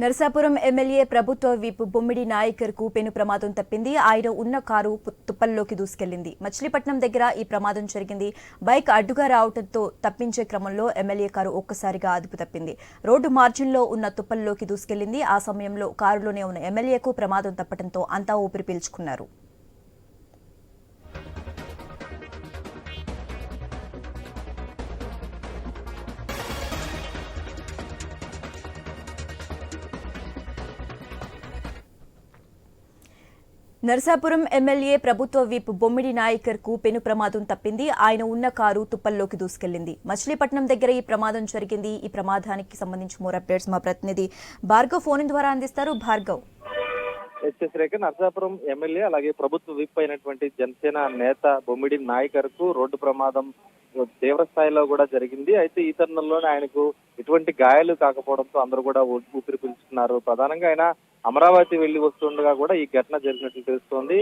Narasapuram MLA ప్రభుత్వ whip బొమ్మిడి నాయకర్ కు పెను ప్రమాదం తప్పింది. ఆయన ఉన్న కారు తుప్పల్లోకి దూసుకెళ్లింది. మచిలీపట్నం దగ్గర ఈ ప్రమాదం జరిగింది. బైక్ అడ్డుగా రావడంతో తప్పించే క్రమంలో ఎమ్మెల్యే కారు ఒక్కసారిగా అదుపు తప్పింది. రోడ్డు మార్జిన్లో ఉన్న తుప్పల్లోకి దూసుకెళ్లింది. ఆ సమయంలో కారులోనే ఉన్న ఎమ్మెల్యేకు ప్రమాదం తప్పడంతో అంతా ఊపిరి పీల్చుకున్నారు. నరసాపురం ఎమ్మెల్యే ప్రభుత్వ విప్ బొమ్మిడి నాయకర్ కు పెను ప్రమాదం తప్పింది. ఆయన ఉన్న కారు తుప్పల్లోకి దూసుకెళ్లింది. మచిలీపట్నం దగ్గర ఈ ప్రమాదం జరిగింది. ఈ ప్రమాదానికి సంబంధించి మోర్ అప్డేట్స్ మా ప్రతినిధి భార్గవ్ ఫోన్ ద్వారా అందిస్తారు. భార్గవ్. రేఖ, నరసాపురం ఎమ్మెల్యే అలాగే ప్రభుత్వ విప్ అయినటువంటి జనసేన నేత బొమ్మిడి నాయకర్ కు రోడ్డు ప్రమాదం తీవ్ర స్థాయిలో కూడా జరిగింది. అయితే ఈ తరుణంలోనే ఆయనకు ఎటువంటి గాయాలు కాకపోవడంతో అందరూ కూడా ఊపిరి పీల్చుకున్నారు. ప్రధానంగా ఆయన అమరావతి వెళ్లి వస్తుండగా కూడా ఈ ఘటన జరిగినట్లు తెలుస్తోంది.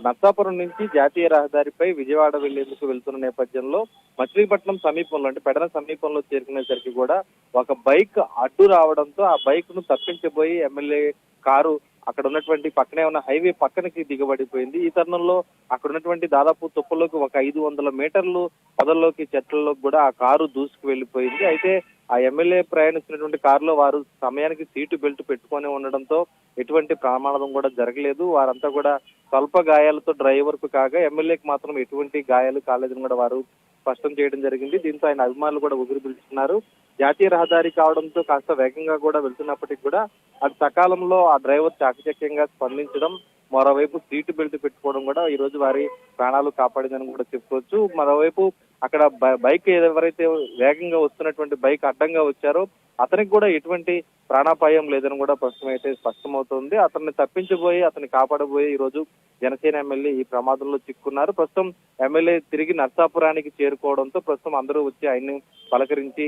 నరసాపురం నుంచి జాతీయ రహదారిపై విజయవాడ వెళ్లేందుకు వెళ్తున్న నేపథ్యంలో మచిలీపట్నం సమీపంలో అంటే పెడన సమీపంలో చేరుకునేసరికి కూడా ఒక బైక్ అడ్డు రావడంతో ఆ బైక్ ను తప్పించబోయి ఎమ్మెల్యే కారు అక్కడ ఉన్నటువంటి పక్కనే ఉన్న హైవే పక్కనకి దిగబడిపోయింది. ఈ తరుణంలో అక్కడ ఉన్నటువంటి దాదాపు తుప్పలోకి ఒక 500 మీటర్లు పొదల్లోకి చెట్లలోకి కూడా ఆ కారు దూసుకు వెళ్లిపోయింది. అయితే ఆ ఎమ్మెల్యే ప్రయాణిస్తున్నటువంటి కారులో వారు సమయానికి సీటు బెల్ట్ పెట్టుకొని ఉండడంతో ఎటువంటి ప్రమాదం కూడా జరగలేదు. వారంతా కూడా స్వల్ప గాయాలతో డ్రైవర్ కు కాగా ఎమ్మెల్యేకి మాత్రం ఎటువంటి గాయాలు కాలేదని కూడా వారు స్పష్టం చేయడం జరిగింది. దీంతో ఆయన అభిమానులు కూడా ఊపిరి పీల్చుకున్నారు. జాతీయ రహదారి కావడంతో కాస్త వేగంగా కూడా వెళ్తున్నప్పటికీ కూడా అది సకాలంలో ఆ డ్రైవర్ చాకచక్యంగా స్పందించడం, మరోవైపు సీటు బెల్ట్ పెట్టుకోవడం కూడా ఈ రోజు వారి ప్రాణాలు కాపాడిందని కూడా చెప్పుకోవచ్చు. మరోవైపు అక్కడ బైక్ ఎవరైతే వేగంగా వస్తున్నటువంటి బైక్ అడ్డంగా వచ్చారో అతనికి కూడా ఎటువంటి ప్రాణాపాయం లేదని కూడా ప్రస్తుతం అయితే స్పష్టమవుతోంది. అతన్ని తప్పించబోయి అతన్ని కాపాడబోయి ఈ రోజు జనసేన ఎమ్మెల్యే ఈ ప్రమాదంలో చిక్కున్నారు. ప్రస్తుతం ఎమ్మెల్యే తిరిగి నర్సాపురానికి చేరుకోవడంతో ప్రస్తుతం అందరూ వచ్చి ఆయన్ని పలకరించి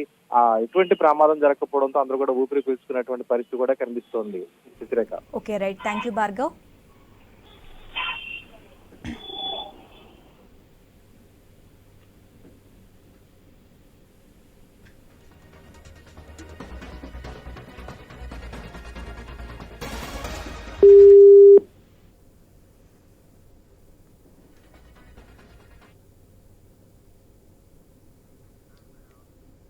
ఎటువంటి ప్రమాదం జరగకపోవడంతో అందరూ కూడా ఊపిరి పీల్చుకున్నటువంటి పరిస్థితి కూడా కనిపిస్తోంది. Okay, right. Thank you Bhargav.